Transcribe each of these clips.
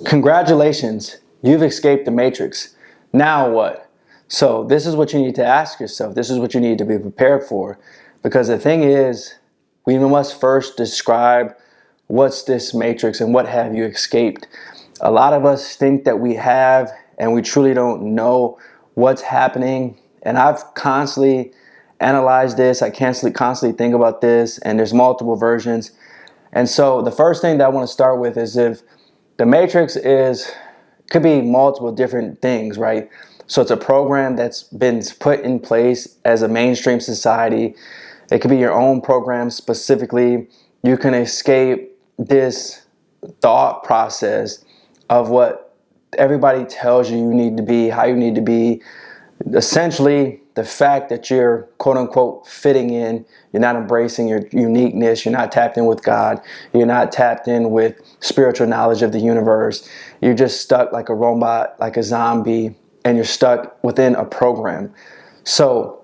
Congratulations, you've escaped the matrix. Now what? So this is what you need to ask yourself. This is what you need to be prepared for. Because the thing is, we must first describe what's this matrix and what have you escaped. A lot of us think that we have, and we truly don't know what's happening. And I've constantly analyzed this. I constantly think about this, and there's multiple versions. And so the first thing that I want to start with is if the matrix could be multiple different things, right? So it's a program that's been put in place as a mainstream society. It could be your own program specifically. You can escape this thought process of what everybody tells you need to be, how you need to be. Essentially, the fact that you're quote unquote fitting in, you're not embracing your uniqueness, you're not tapped in with God, you're not tapped in with spiritual knowledge of the universe. You're just stuck like a robot, like a zombie, and you're stuck within a program. So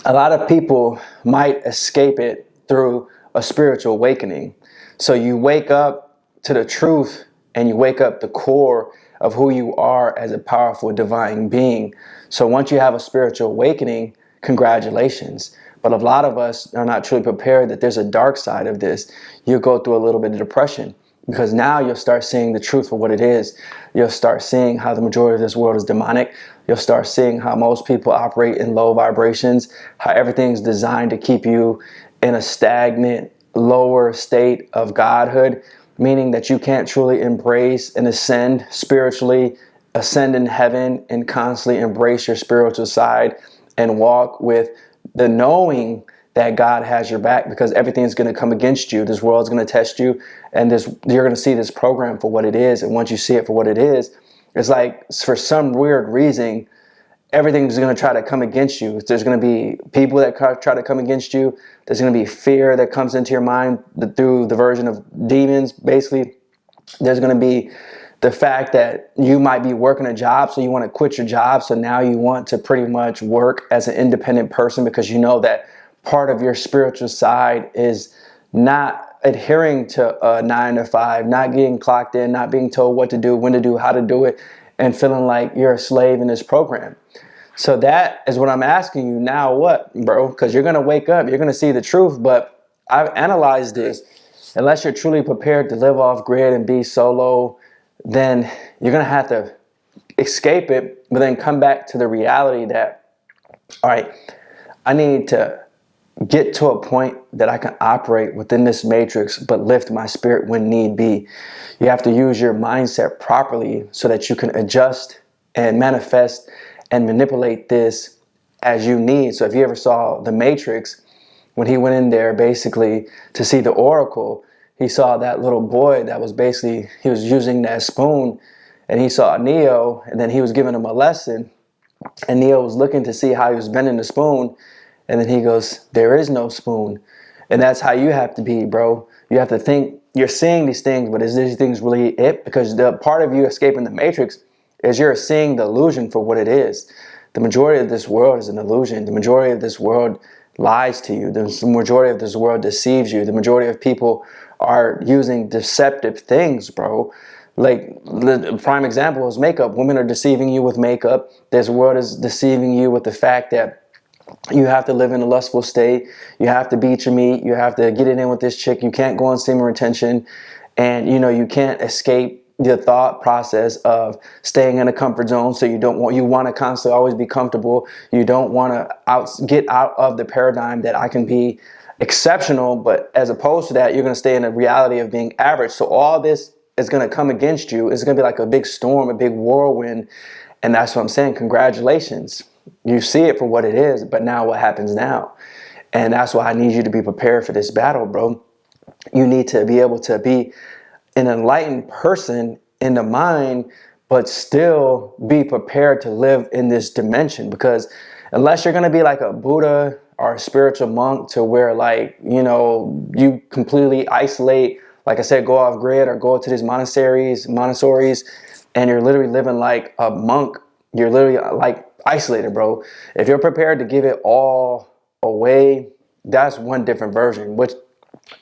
a lot of people might escape it through a spiritual awakening. So you wake up to the truth and you wake up the core of who you are as a powerful divine being. So once you have a spiritual awakening, congratulations. But a lot of us are not truly prepared that there's a dark side of this. You'll go through a little bit of depression because now you'll start seeing the truth for what it is. You'll start seeing how the majority of this world is demonic. You'll start seeing how most people operate in low vibrations, how everything's designed to keep you in a stagnant, lower state of godhood, meaning that you can't truly embrace and ascend spiritually, ascend in heaven, and constantly embrace your spiritual side and walk with the knowing that God has your back, because everything's going to come against you. This world's going to test you, and you're going to see this program for what it is. And once you see it for what it is, it's like for some weird reason, everything's going to try to come against you. There's going to be people that try to come against you. There's going to be fear that comes into your mind through the version of demons. Basically, there's going to be the fact that you might be working a job, so you want to quit your job. So now you want to pretty much work as an independent person because you know that part of your spiritual side is not adhering to a 9 to 5, not getting clocked in, not being told what to do, when to do, how to do it, and feeling like you're a slave in this program. So that is what I'm asking you now. What, bro? Because you're going to wake up, you're going to see the truth. But I've analyzed this. Unless you're truly prepared to live off grid and be solo, then you're going to have to escape it, but then come back to the reality that, all right, I need to get to a point that I can operate within this matrix, but lift my spirit when need be. You have to use your mindset properly so that you can adjust and manifest and manipulate this as you need. So if you ever saw The Matrix, when he went in there basically to see the Oracle, he saw that little boy that was basically, he was using that spoon, and he saw Neo, and then he was giving him a lesson, and Neo was looking to see how he was bending the spoon, and then he goes, there is no spoon. And that's how you have to be, bro. You have to think, you're seeing these things, but is these things really it? Because the part of you escaping the matrix is you're seeing the illusion for what it is. The majority of this world is an illusion. The majority of this world lies to you. The majority of this world deceives you. The majority of people are using deceptive things, bro. Like the prime example is makeup. Women are deceiving you with makeup. This world is deceiving you with the fact that you have to live in a lustful state. You have to beat your meat. You have to get it in with this chick. You can't go on semen retention. And, you can't escape the thought process of staying in a comfort zone. So you want to constantly always be comfortable. You don't want to get out of the paradigm that I can be exceptional, but as opposed to that, you're going to stay in the reality of being average. So all this is going to come against you. It's going to be like a big storm, a big whirlwind. And that's what I'm saying. Congratulations. You see it for what it is, but now what happens now? And that's why I need you to be prepared for this battle, bro. You need to be able to be an enlightened person in the mind, but still be prepared to live in this dimension. Because unless you're going to be like a Buddha or a spiritual monk to where you completely isolate, like I said, go off grid or go to these monasteries, and you're literally living like a monk. You're literally like isolated, bro. If you're prepared to give it all away, that's one different version, which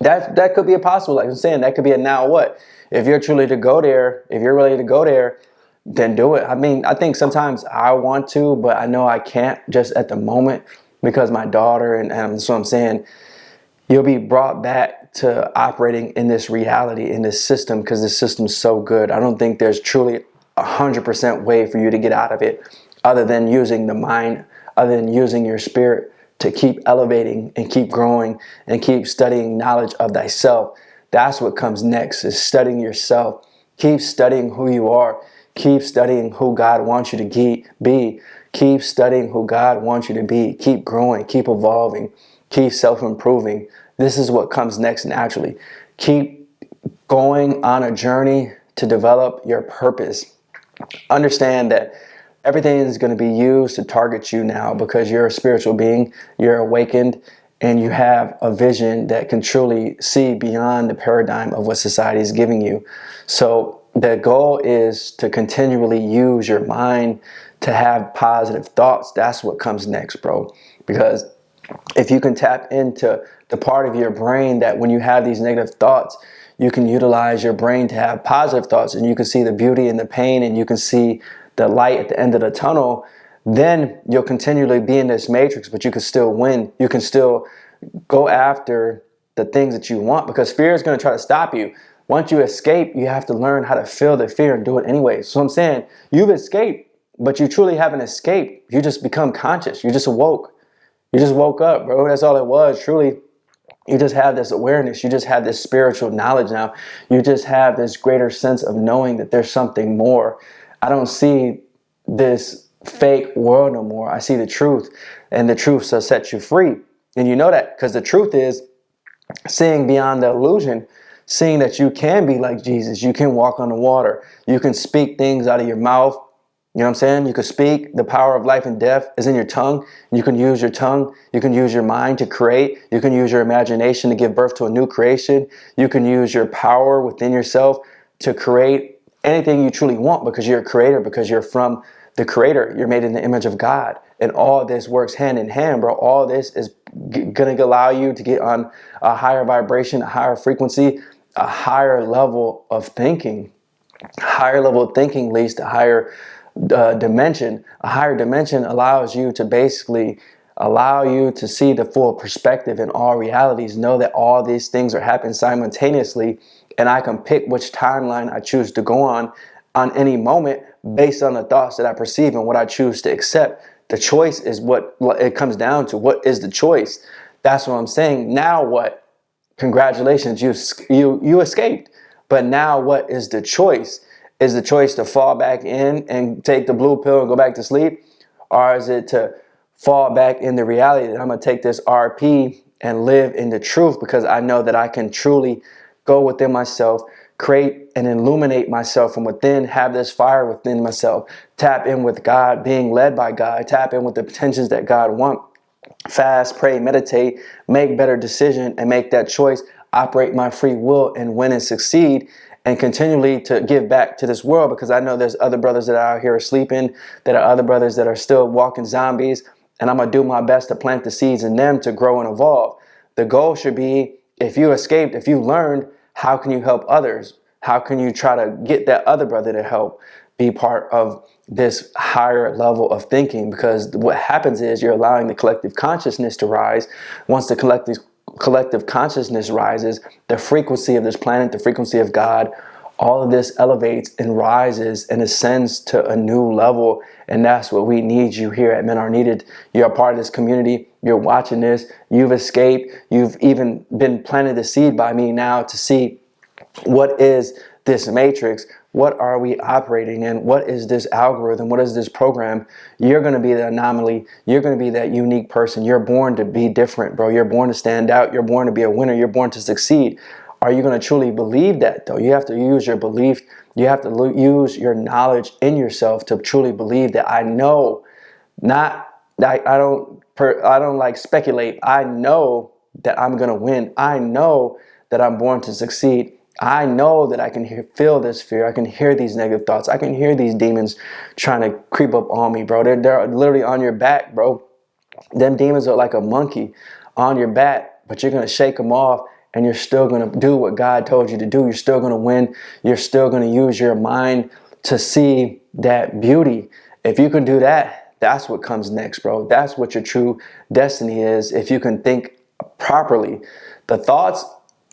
that could be a possible, like I'm saying, that could be a now what. if you're truly to go there, if you're ready to go there, then do it. I mean, I think sometimes I want to, but I know I can't just at the moment because my daughter, and so I'm saying, you'll be brought back to operating in this reality, in this system, because this system's so good. I don't think there's truly 100% way for you to get out of it other than using the mind, other than using your spirit to keep elevating and keep growing and keep studying knowledge of thyself. That's what comes next, is studying yourself. Keep studying who you are. Keep studying who God wants you to be. Keep studying who God wants you to be. Keep growing, keep evolving, keep self-improving. This is what comes next naturally. Keep going on a journey to develop your purpose. Understand that everything is going to be used to target you now because you're a spiritual being, you're awakened, and you have a vision that can truly see beyond the paradigm of what society is giving you. So the goal is to continually use your mind to have positive thoughts. That's what comes next, bro. Because if you can tap into the part of your brain that when you have these negative thoughts, you can utilize your brain to have positive thoughts, and you can see the beauty and the pain, and you can see the light at the end of the tunnel, then you'll continually be in this matrix, but you can still win. You can still go after the things that you want, because fear is going to try to stop you. Once you escape, you have to learn how to feel the fear and do it anyway. So I'm saying you've escaped, but you truly haven't escaped. You just become conscious. You just awoke. You just woke up, bro. That's all it was, truly. You just have this awareness. You just have this spiritual knowledge now. You just have this greater sense of knowing that there's something more. I don't see this fake world no more. I see the truth, and the truth shall set you free. And you know that because the truth is seeing beyond the illusion, seeing that you can be like Jesus. You can walk on the water. You can speak things out of your mouth. You know what I'm saying? You can speak. The power of life and death is in your tongue. You can use your tongue. You can use your mind to create. You can use your imagination to give birth to a new creation. You can use your power within yourself to create anything you truly want, because you're a creator, because you're from the creator. You're made in the image of God. And all this works hand in hand, bro. All this is going to allow you to get on a higher vibration, a higher frequency, a higher level of thinking. Higher level of thinking leads to higher dimension. A higher dimension allows you to basically allow you to see the full perspective in all realities. Know that all these things are happening simultaneously, and I can pick which timeline I choose to go on any moment based on the thoughts that I perceive and what I choose to accept. The choice is what it comes down to. What is the choice? That's what I'm saying. Now what? Congratulations, you escaped. But now what is the choice? Is the choice to fall back in and take the blue pill and go back to sleep? Or is it to fall back in the reality that I'm going to take this RP and live in the truth, because I know that I can truly go within myself, create and illuminate myself from within, have this fire within myself, tap in with God, being led by God, tap in with the intentions that God wants. Fast, pray, meditate, make better decision, and make that choice, operate my free will and win and succeed, and continually to give back to this world, because I know there's other brothers that are out here sleeping, that are other brothers that are still walking zombies, and I'm going to do my best to plant the seeds in them to grow and evolve. The goal should be, if you escaped, if you learned, how can you help others? How can you try to get that other brother to help be part of this higher level of thinking? Because what happens is you're allowing the collective consciousness to rise. Once the collective consciousness rises, the frequency of this planet, the frequency of God, all of this elevates and rises and ascends to a new level. And that's what we need you here at Men Are Needed. You're a part of this community. You're watching this. You've escaped. You've even been planted the seed by me now to see what is this matrix. What are we operating in? What is this algorithm? What is this program? You're going to be the anomaly. You're going to be that unique person. You're born to be different, bro. You're born to stand out. You're born to be a winner. You're born to succeed. Are you going to truly believe that, though? You have to use your belief. You have to use your knowledge in yourself to truly believe that I know, not I don't like speculate. I know that I'm going to win. I know that I'm born to succeed. I know that I can feel this fear. I can hear these negative thoughts. I can hear these demons trying to creep up on me, bro. They're literally on your back, bro. Them demons are like a monkey on your back, but you're going to shake them off and you're still going to do what God told you to do. You're still going to win. You're still going to use your mind to see that beauty. If you can do that, that's what comes next, bro. That's what your true destiny is. If you can think properly, the thoughts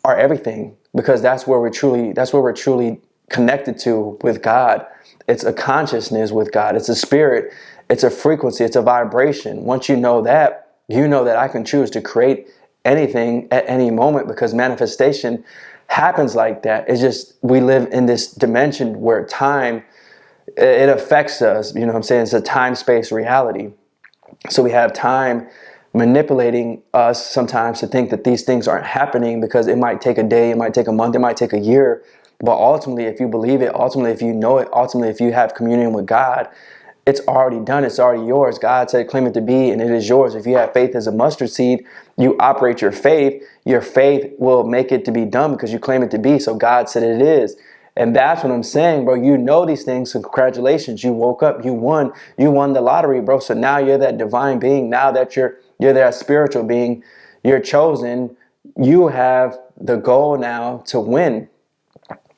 are everything, because that's where we're truly connected to with God. It's a consciousness with God. It's a spirit. It's a frequency. It's a vibration. Once you know that I can choose to create anything at any moment, because manifestation happens like that. It's just, we live in this dimension where time, it affects us. You know what I'm saying? It's a time-space reality. So we have time manipulating us sometimes to think that these things aren't happening, because it might take a day, it might take a month, it might take a year. But ultimately, if you believe it, ultimately, if you know it, ultimately, if you have communion with God, it's already done. It's already yours. God said, claim it to be, and it is yours. If you have faith as a mustard seed, you operate your faith will make it to be done because you claim it to be. So God said it is. And that's what I'm saying, bro. You know these things, so congratulations. You woke up, you won the lottery, bro. So now you're that divine being. Now that you're that spiritual being, you're chosen. You have the goal now to win.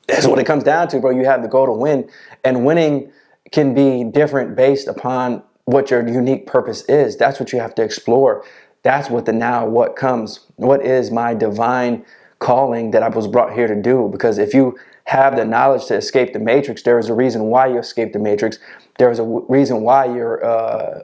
That's what it comes down to, bro. You have the goal to win, and winning can be different based upon what your unique purpose is. That's what you have to explore. That's what what comes. What is my divine calling that I was brought here to do? Because if you have the knowledge to escape the matrix, there is a reason why you escaped the matrix. There is a reason why you're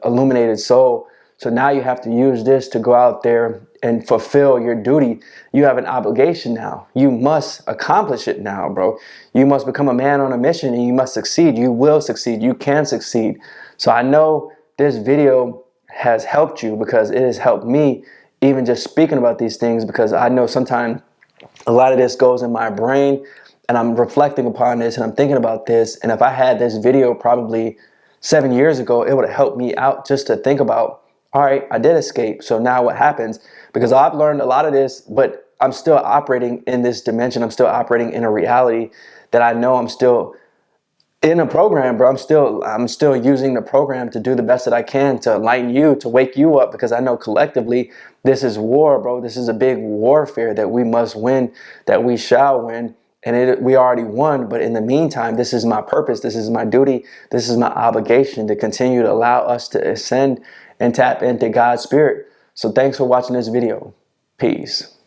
illuminated soul. So now you have to use this to go out there and fulfill your duty. You have an obligation now. You must accomplish it now, bro. You must become a man on a mission, and you must succeed. You will succeed. You can succeed. So I know this video has helped you, because it has helped me even just speaking about these things, because I know sometimes a lot of this goes in my brain, and I'm reflecting upon this, and I'm thinking about this. And if I had this video probably 7 years ago, it would have helped me out just to think about, all right, I did escape. So now what happens? Because I've learned a lot of this, but I'm still operating in this dimension. I'm still operating in a reality that I know I'm still in a program, bro. I'm still using the program to do the best that I can to enlighten you, to wake you up, because I know collectively this is war, bro. This is a big warfare that we must win, that we shall win. And we already won, but in the meantime, this is my purpose. This is my duty. This is my obligation to continue to allow us to ascend and tap into God's spirit. So thanks for watching this video. Peace.